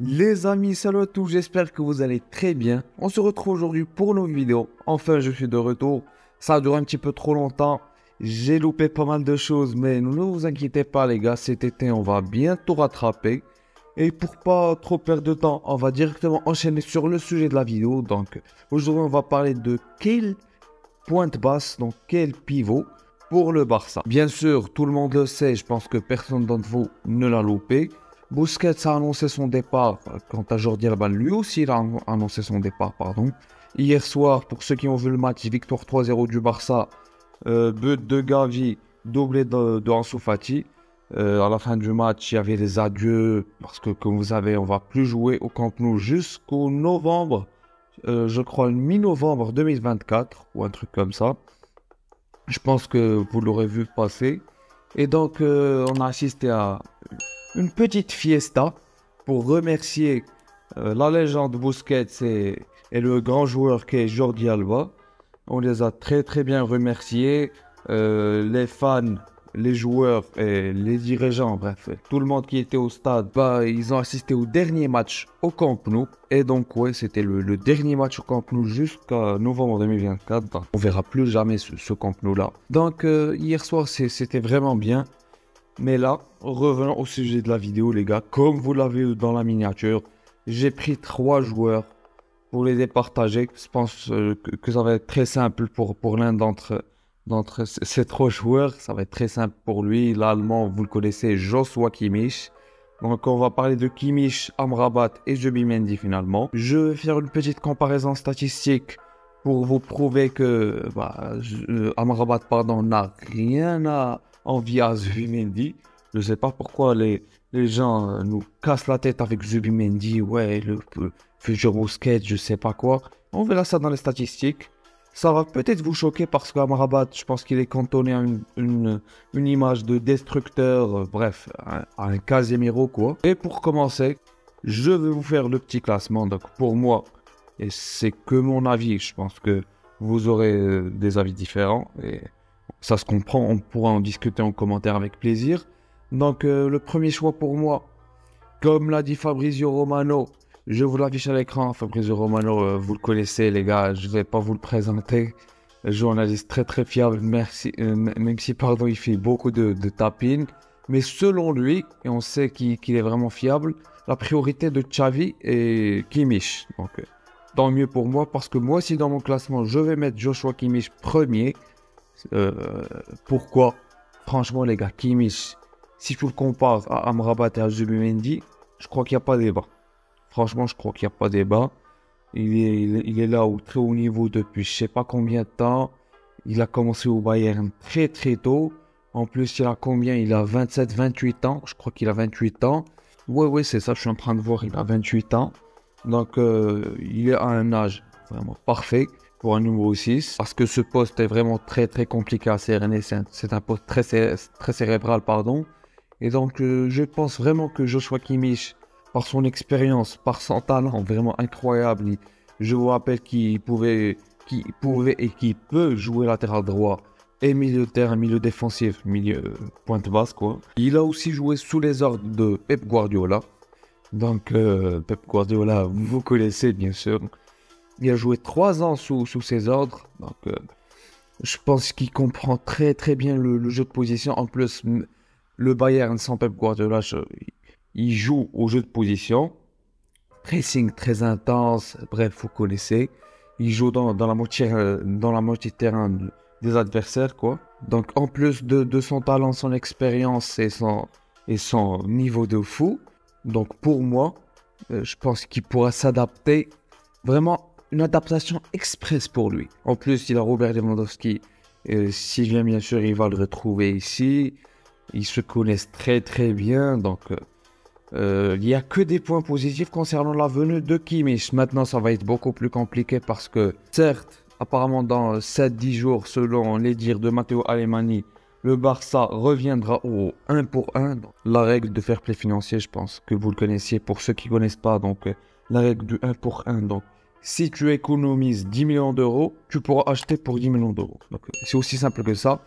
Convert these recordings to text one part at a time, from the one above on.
Les amis, salut à tous, j'espère que vous allez très bien. On se retrouve aujourd'hui pour une nouvelle vidéo. Enfin, je suis de retour. Ça a duré un petit peu trop longtemps. J'ai loupé pas mal de choses, mais ne vous inquiétez pas les gars, cet été on va bientôt rattraper. Et pour pas trop perdre de temps, on va directement enchaîner sur le sujet de la vidéo. Donc aujourd'hui on va parler de quelle pointe basse, donc quel pivot pour le Barça. Bien sûr, tout le monde le sait, je pense que personne d'entre vous ne l'a loupé. Busquets a annoncé son départ. Quant à Jordi Alba, lui aussi il a annoncé son départ, pardon. Hier soir, pour ceux qui ont vu le match, victoire 3-0 du Barça, but de Gavi, doublé de Ansu Fati. À la fin du match, il y avait les adieux, parce que comme vous savez, on va plus jouer au Camp Nou jusqu'au novembre, je crois mi-novembre 2024, ou un truc comme ça. Je pense que vous l'aurez vu passer. Et donc, on a assisté à une petite fiesta pour remercier la légende Busquets et le grand joueur qui est Jordi Alba. On les a très bien remerciés. Les fans, les joueurs et les dirigeants, bref, tout le monde qui était au stade, ils ont assisté au dernier match au Camp Nou. Et donc, ouais, c'était le dernier match au Camp Nou jusqu'à novembre 2024. Donc, on verra plus jamais ce Camp Nou là. Donc, hier soir, c'était vraiment bien. Mais là, revenons au sujet de la vidéo, les gars. Comme vous l'avez vu dans la miniature, j'ai pris 3 joueurs pour les départager. Je pense que ça va être très simple pour l'un d'entre ces 3 joueurs. Ça va être très simple pour lui. L'allemand, vous le connaissez, Joshua Kimmich. Donc, on va parler de Kimmich, Amrabat et Zubimendi finalement. Je vais faire une petite comparaison statistique pour vous prouver que Amrabat, pardon, n'a rien à envie à Zubimendi. Je sais pas pourquoi les gens nous cassent la tête avec Zubimendi, ouais, le futur Busquets, je sais pas quoi. On verra ça dans les statistiques. Ça va peut-être vous choquer parce qu'Amrabat, je pense qu'il est cantonné à une image de destructeur, bref, à un Casemiro quoi. Et pour commencer, je vais vous faire le petit classement. Donc pour moi, et c'est que mon avis, je pense que vous aurez des avis différents. Et ça se comprend, on pourra en discuter en commentaire avec plaisir. Donc le premier choix pour moi, comme l'a dit Fabrizio Romano, je vous l'affiche à l'écran. Fabrizio Romano, vous le connaissez les gars, je ne vais pas vous le présenter. Journaliste très fiable, merci, même si pardon, il fait beaucoup de tapines. Mais selon lui, et on sait qu'il est vraiment fiable, la priorité de Xavi et Kimmich. Donc tant mieux pour moi, parce que moi aussi dans mon classement, je vais mettre Joshua Kimmich premier. Pourquoi? Franchement les gars, Kimmich, si tu le compares à Amrabat et à Zubimendi, je crois qu'il n'y a pas débat. Franchement, je crois qu'il n'y a pas débat. Il est là au très haut niveau depuis je sais pas combien de temps. Il a commencé au Bayern très tôt. En plus, il a combien? Il a 27-28 ans. Je crois qu'il a 28 ans. Ouais, c'est ça, je suis en train de voir, il a 28 ans. Donc, il est à un âge vraiment parfait pour un numéro 6. Parce que ce poste est vraiment très compliqué à cerner. C'est un poste très cérébral, pardon. Et donc, je pense vraiment que Joshua Kimmich, par son expérience, par son talent vraiment incroyable, je vous rappelle qu'il pouvait et qu'il peut jouer latéral droit et milieu de terrain, milieu défensif, milieu pointe basse quoi. Il a aussi joué sous les ordres de Pep Guardiola. Donc Pep Guardiola, vous connaissez bien sûr. Il a joué 3 ans sous ses ordres. Donc je pense qu'il comprend très bien le jeu de position. En plus, le Bayern sans Pep Guardiola, il joue au jeu de position. Pressing très intense, bref, vous connaissez. Il joue dans la moitié de terrain des adversaires, quoi. Donc, en plus de son talent, son expérience et son niveau de fou, donc pour moi, je pense qu'il pourra s'adapter. Vraiment, une adaptation express pour lui. En plus, il a Robert Lewandowski. S'il vient, bien sûr, il va le retrouver ici. Ils se connaissent très bien, donc il n'y a que des points positifs concernant la venue de Kimmich. Maintenant, ça va être beaucoup plus compliqué parce que, certes, apparemment dans 7-10 jours, selon les dires de Matteo Alemani, le Barça reviendra au 1 pour 1. Donc, la règle de fair play financier, je pense que vous le connaissiez. Pour ceux qui ne connaissent pas, donc la règle du 1 pour 1. Donc, si tu économises 10 millions d'euros, tu pourras acheter pour 10 millions d'euros. Donc, c'est aussi simple que ça.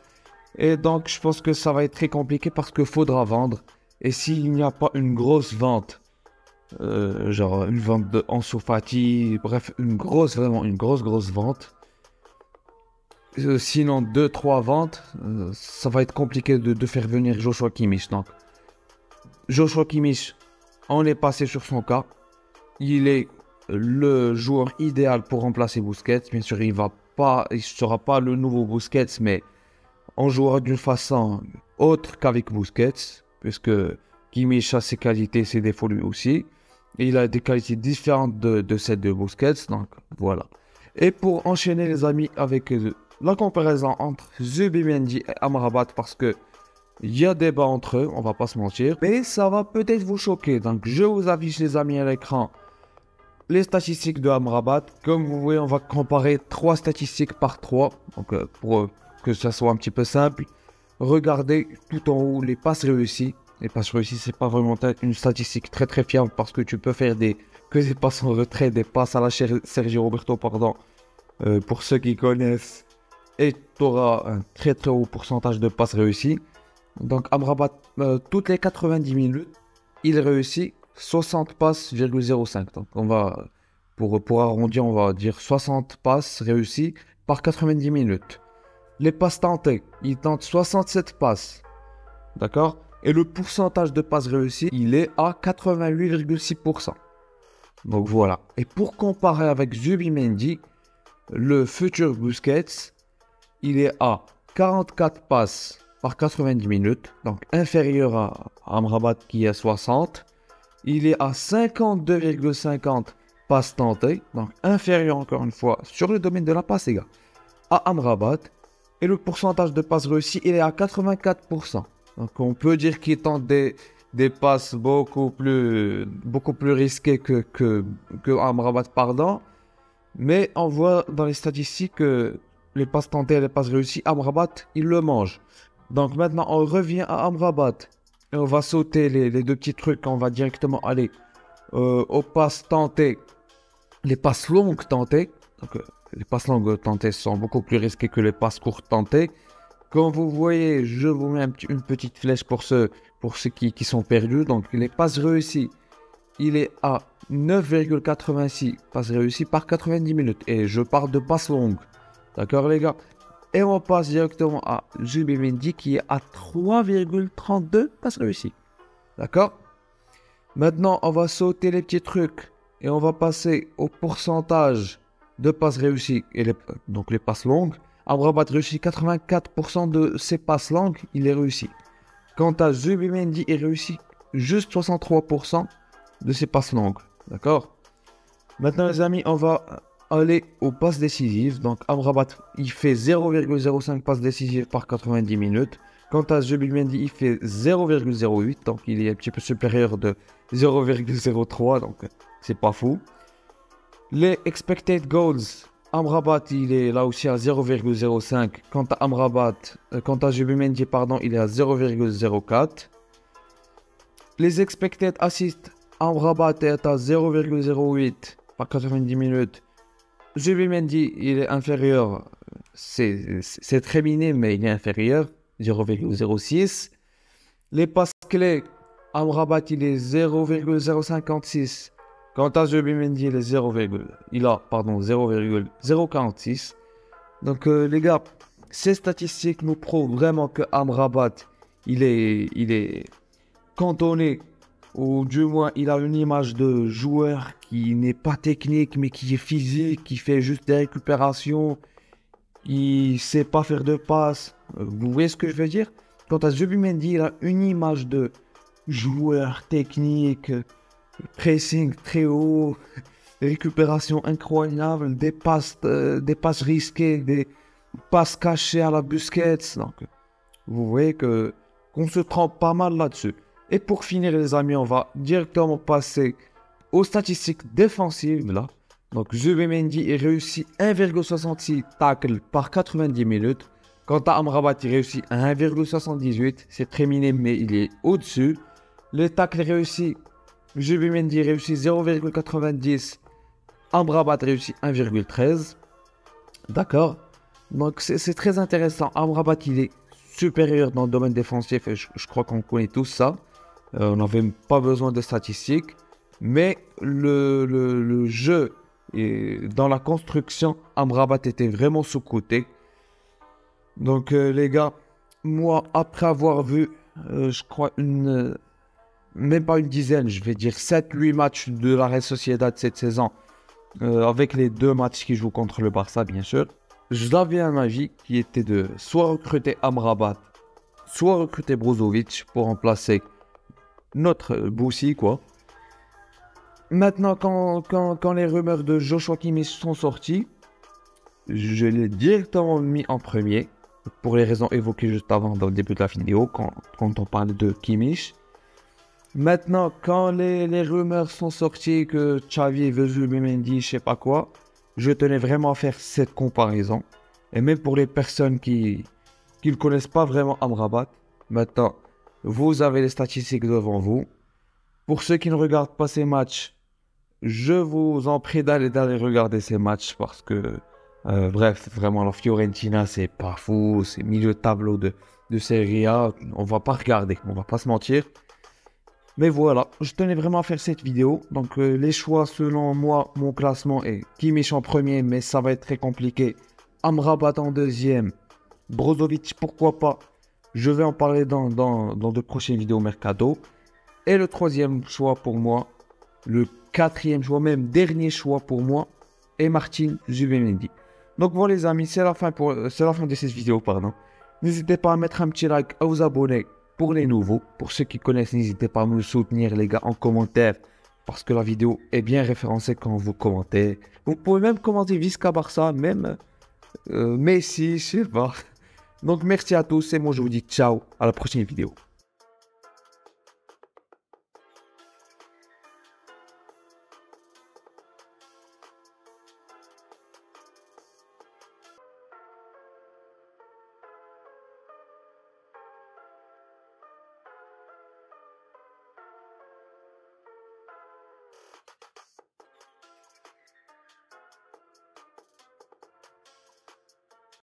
Et donc, je pense que ça va être très compliqué parce qu'il faudra vendre. Et s'il n'y a pas une grosse vente Genre une vente de Ansu Fati, bref, vraiment une grosse vente. Sinon, 2-3 ventes, ça va être compliqué de faire venir Joshua Kimmich. Donc, Joshua Kimmich, on est passé sur son cas. Il est le joueur idéal pour remplacer Busquets. Bien sûr, il ne sera pas le nouveau Busquets, mais on jouera d'une façon autre qu'avec Busquets, puisque Kimmich a ses qualités, ses défauts lui aussi. Et il a des qualités différentes de celles de Busquets, donc voilà. Et pour enchaîner les amis avec la comparaison entre Zubimendi et Amrabat, parce que il y a débat entre eux, on va pas se mentir, mais ça va peut-être vous choquer. Donc je vous affiche les amis à l'écran les statistiques de Amrabat. Comme vous voyez, on va comparer 3 statistiques par 3, donc pour que ça soit un petit peu simple. Regardez tout en haut les passes réussies. Les passes réussies, c'est pas vraiment une statistique très fiable, parce que tu peux faire que des passes en retrait, des passes à la Sergio Roberto, pardon, pour ceux qui connaissent, et tu auras un très haut pourcentage de passes réussies. Donc Amrabat, toutes les 90 minutes, il réussit 60 passes,05. Donc on va, pour arrondir, on va dire 60 passes réussies par 90 minutes. Les passes tentées, il tente 67 passes. D'accord? Et le pourcentage de passes réussies, il est à 88,6%. Donc voilà. Et pour comparer avec Zubimendi, le futur Busquets, il est à 44 passes par 90 minutes, donc inférieur à Amrabat qui est à 60. Il est à 52,50 passes tentées, donc inférieur encore une fois sur le domaine de la passe, les gars, à Amrabat. Et le pourcentage de passes réussies, il est à 84%. Donc on peut dire qu'il tente des passes beaucoup plus risquées que Amrabat, pardon. Mais on voit dans les statistiques que les passes tentées et les passes réussies, Amrabat, il le mange. Donc maintenant, on revient à Amrabat. Et on va sauter les deux petits trucs. On va directement aller aux passes tentées. Les passes longues tentées. Donc, les passes longues tentées sont beaucoup plus risquées que les passes courtes tentées. Comme vous voyez, je vous mets une petite flèche pour ceux qui sont perdus. Donc les passes réussies, il est à 9,86 passes réussies par 90 minutes. Et je parle de passes longues. D'accord les gars? Et on passe directement à Zubimendi qui est à 3,32 passes réussies. D'accord? Maintenant, on va sauter les petits trucs. Et on va passer au pourcentage de passes réussies. Donc les passes longues. Amrabat réussit 84% de ses passes longues. Il est réussi. Quant à Zubimendi, il réussit juste 63% de ses passes longues. D'accord? Maintenant les amis, on va aller aux passes décisives. Donc Amrabat, il fait 0,05 passes décisives par 90 minutes. Quant à Zubimendi, il fait 0,08. Donc il est un petit peu supérieur de 0,03. Donc c'est pas fou. Les expected goals, Amrabat, il est là aussi à 0,05. Quant à Zubimendi, pardon, il est à 0,04. Les expected assists, Amrabat est à 0,08 par 90 minutes. Zubimendi, il est inférieur. C'est très minime, mais il est inférieur. 0,06. Les passes clés, Amrabat, il est 0,056. Quant à Zubimendi, il est 0,046. Donc les gars, ces statistiques nous prouvent vraiment que Amrabat, il est cantonné, ou du moins il a une image de joueur qui n'est pas technique mais qui est physique, qui fait juste des récupérations, il sait pas faire de passes. Vous voyez ce que je veux dire? Quant à Zubimendi, il a une image de joueur technique, pressing très haut, récupération incroyable, des passes risquées, des passes cachées à la Busquets. Donc, vous voyez qu'on se trompe pas mal là-dessus. Et pour finir les amis, on va directement passer aux statistiques défensives là. Donc Zubimendi réussit 1,66 tacles par 90 minutes. Quant à Amrabat, il réussit 1,78. C'est très minime mais il est au-dessus. Les tacles réussis, Zubimendi réussit 0,90. Amrabat réussit 1,13. D'accord. Donc c'est très intéressant. Amrabat, il est supérieur dans le domaine défensif et je crois qu'on connaît tous ça. On n'avait pas besoin de statistiques. Mais le jeu et dans la construction, Amrabat était vraiment sous-coté. Donc les gars, moi après avoir vu, je crois même pas une dizaine, je vais dire 7-8 matchs de la Real Sociedad cette saison, avec les 2 matchs qui jouent contre le Barça bien sûr, j'avais un avis qui était de soit recruter Amrabat, soit recruter Brozovic pour remplacer notre Boussi quoi. Maintenant, quand les rumeurs de Joshua Kimmich sont sorties, je l'ai directement mis en premier, pour les raisons évoquées juste avant dans le début de la vidéo, quand on parlait de Kimmich. Maintenant, quand les rumeurs sont sorties que Xavi veut Zubimendi, je sais pas quoi, je tenais vraiment à faire cette comparaison. Et même pour les personnes qui ne connaissent pas vraiment Amrabat, maintenant, vous avez les statistiques devant vous. Pour ceux qui ne regardent pas ces matchs, je vous en prie d'aller regarder ces matchs parce que, bref, vraiment, la Fiorentina, c'est pas fou, c'est milieu de tableau de Serie A, on va pas regarder, on va pas se mentir. Mais voilà, je tenais vraiment à faire cette vidéo. Donc, les choix, selon moi, mon classement est Kimmich en premier, mais ça va être très compliqué. Amrabat en deuxième, Brozovic, pourquoi pas. Je vais en parler dans de prochaines vidéos Mercado. Et le troisième choix pour moi, le quatrième choix, même dernier choix pour moi, est Martin Zubimendi. Donc voilà les amis, c'est la fin de cette vidéo, pardon. N'hésitez pas à mettre un petit like, à vous abonner pour les nouveaux. Pour ceux qui connaissent, n'hésitez pas à me soutenir les gars en commentaire, parce que la vidéo est bien référencée quand vous commentez. Vous pouvez même commenter Visca Barça, même Messi, je sais pas. Donc merci à tous et moi je vous dis ciao, à la prochaine vidéo.